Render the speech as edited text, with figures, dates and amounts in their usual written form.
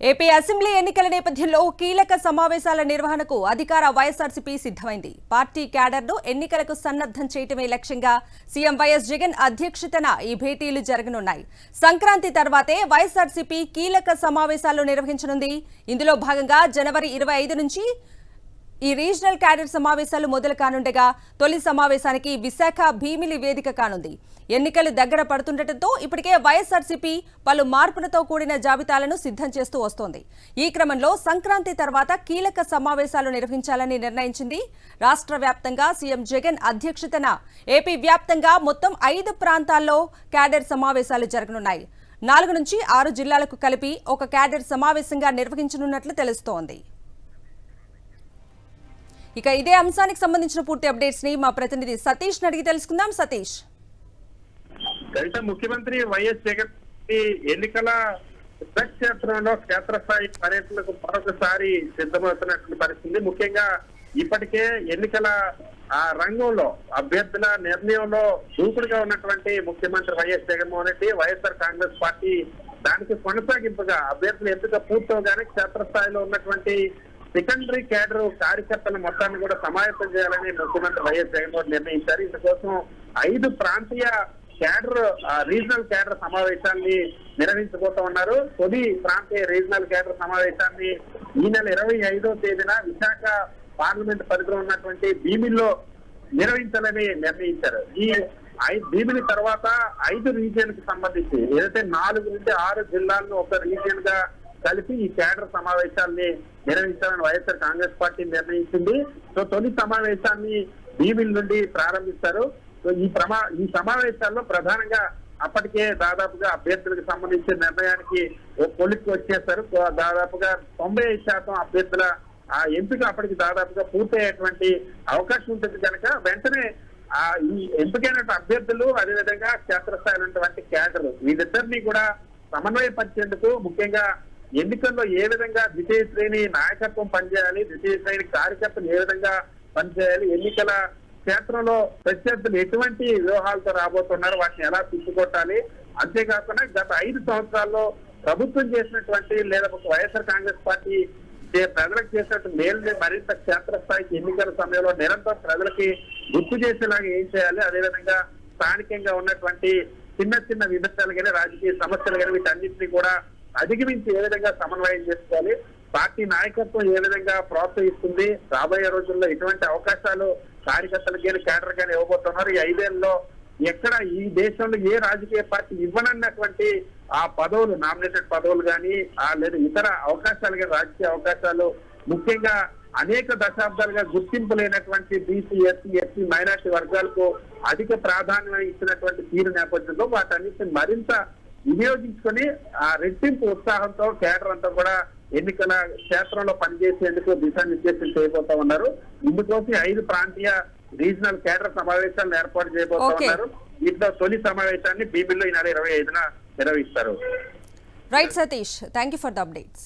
AP assembly ఎన్నికల నేపథ్యంలో కీలక సమావేశాల నిర్వహణకు అధికార వైఎస్ఆర్సీపీ సిద్ధమైంది. పార్టీ క్యాడర్ను ఎన్నికలకు సన్నద్ధం చేయటమే లక్ష్యంగా సీఎం వైఎస్ జగన్ అధ్యక్షతన ఈ భేటీలు జరగనున్నాయి. సంక్రాంతి తర్వాతే వైఎస్ఆర్సీపీ కీలక సమావేశాలు నిర్వహించనుంది. ఇందులో భాగంగా జనవరి 25 నుంచి ఈ రీజనల్ క్యాడర్ సమావేశాలు మొదలు కానుండగా తొలి సమావేశానికి విశాఖ భీమిలి వేదిక కానుంది. ఎన్నికలు దగ్గర పడుతుండటంతో ఇప్పటికే వైఎస్ఆర్సీపీ పలు మార్పులతో కూడిన జాబితాలను సిద్ధం చేస్తూ వస్తోంది. ఈ క్రమంలో సంక్రాంతి తర్వాత కీలక సమావేశాలు నిర్వహించాలని నిర్ణయించింది. రాష్ట్ర వ్యాప్తంగా సీఎం జగన్ అధ్యక్షతన ఏపీ వ్యాప్తంగా మొత్తం 5 ప్రాంతాల్లో క్యాడర్ సమావేశాలు జరగనున్నాయి. 4 నుంచి 6 జిల్లాలకు కలిపి ఒక క్యాడర్ సమావేశంగా నిర్వహించనున్నట్లు తెలుస్తోంది. ఇక ఇదే అంశానికి సంబంధించిన పూర్తి అప్డేట్స్ ని మా ప్రతినిధి సతీష్ అడిగి తెలుసుకుందాం. సతీష్, ముఖ్యమంత్రి వైఎస్ జగన్ ఎన్నికల క్షేత్రంలో క్షేత్రస్థాయి పర్యటనకు మరొకసారి సిద్ధమవుతున్నటువంటి పరిస్థితి. ముఖ్యంగా ఇప్పటికే ఎన్నికల రంగంలో అభ్యర్థుల నిర్ణయంలో దూకుడుగా ఉన్నటువంటి ముఖ్యమంత్రి వైఎస్ జగన్మోహన్ రెడ్డి, వైఎస్ఆర్ కాంగ్రెస్ పార్టీ దానికి కొనసాగింపుగా అభ్యర్థుల ఎంపిక పూర్తవగానే క్షేత్రస్థాయిలో ఉన్నటువంటి సెకండరీ క్యాడర్ కార్యకర్తల మొత్తాన్ని కూడా సమాయత్తం చేయాలని ముఖ్యమంత్రి వైఎస్ జగన్మోహన్ నిర్ణయించారు. ఇందుకోసం 5 ప్రాంతీయ క్యాడర్ రీజనల్ క్యాడర్ సమావేశాన్ని నిర్వహించబోతా ఉన్నారు. తొలి ప్రాంతీయ రీజనల్ క్యాడర్ సమావేశాన్ని ఈ నెల 25వ తేదీన విశాఖ పార్లమెంట్ పరిధిలో ఉన్నటువంటి భీమిల్లో నిర్వహించాలని నిర్ణయించారు. ఈ భీమిలి తర్వాత 5 రీజియన్ కి సంబంధించి ఏదైతే 4 నుంచి 6 జిల్లాలను ఒక రీజియన్ గా కలిపి ఈ క్యాడర్ సమావేశాన్ని నిర్వహించాలని వైఎస్ఆర్ కాంగ్రెస్ పార్టీ నిర్ణయించింది. సో తొలి సమావేశాన్ని భీమిలి నుండి ప్రారంభిస్తారు. సో ఈ సమావేశాల్లో ప్రధానంగా అప్పటికే దాదాపుగా అభ్యర్థులకు సంబంధించిన నిర్ణయానికి ఒక కొలిక్కి వచ్చేస్తారు. దాదాపుగా 95% అభ్యర్థుల ఎంపిక అప్పటికి దాదాపుగా పూర్తయ్యేటువంటి అవకాశం ఉంటుంది కనుక వెంటనే ఈ ఎంపికైన అభ్యర్థులు అదేవిధంగా క్షేత్రస్థాయిలో ఉన్నటువంటి క్యాడర్ వీళ్ళిద్దరినీ కూడా సమన్వయపరిచేందుకు ముఖ్యంగా ఎన్నికల్లో ఏ విధంగా ద్వితీయ శ్రేణి నాయకత్వం పనిచేయాలి, ద్వితీయ శ్రేణి కార్యకర్తలు ఏ విధంగా పనిచేయాలి, ఎన్నికల క్షేత్రంలో ప్రత్యర్థులు ఎటువంటి వ్యూహాలతో రాబోతున్నారు, వాటిని ఎలా తిప్పుకొట్టాలి, అంతేకాకుండా గత 5 సంవత్సరాల్లో ప్రభుత్వం చేసినటువంటి లేదా వైఎస్ఆర్ కాంగ్రెస్ పార్టీ ప్రజలకు చేసినటువంటి మేలుని మరింత క్షేత్రస్థాయికి ఎన్నికల సమయంలో నిరంతరం ప్రజలకి గుర్తు చేసేలాగా ఏం చేయాలి, అదేవిధంగా స్థానికంగా ఉన్నటువంటి చిన్న చిన్న విభేదాలు కానీ రాజకీయ సమస్యలు కానీ వీటన్నింటినీ కూడా అధిగమించి ఏ విధంగా సమన్వయం చేసుకోవాలి, పార్టీ నాయకత్వం ఏ విధంగా ప్రోత్సహిస్తుంది, రాబోయే రోజుల్లో ఎటువంటి అవకాశాలు కార్యకర్తలకు కానీ క్యాడర్ కానీ ఇవ్వబోతున్నారు, ఈ 5 ఏళ్లలో ఎక్కడ ఈ దేశంలో ఏ రాజకీయ పార్టీ ఇవ్వనన్నటువంటి ఆ పదవులు నామినేటెడ్ పదవులు కానీ లేదా ఇతర అవకాశాలు కానీ రాజకీయ అవకాశాలు ముఖ్యంగా అనేక దశాబ్దాలుగా గుర్తింపు లేనటువంటి బీసీ, ఎస్సీ, మైనార్టీ వర్గాలకు అధిక ప్రాధాన్యం ఇచ్చినటువంటి తీరు నేపథ్యంలో వాటన్నిటిని మరింత వినియోగించుకొని రెట్టింపు ఉత్సాహంతో కేడర్ అంతా కూడా ఎన్నికల క్షేత్రంలో పనిచేసేందుకు దిశానిర్దేశం చేయబోతా ఉన్నారు. ఇందుకోసం 5 ప్రాంతీయ రీజనల్ కేడర్ సమావేశాలను ఏర్పాటు చేయబోతా ఉన్నారు. వీటిలో తొలి సమావేశాన్ని భీమిల్లో ఈ నెల 25న నిర్వహిస్తారు. Right Satish, thank you for the updates.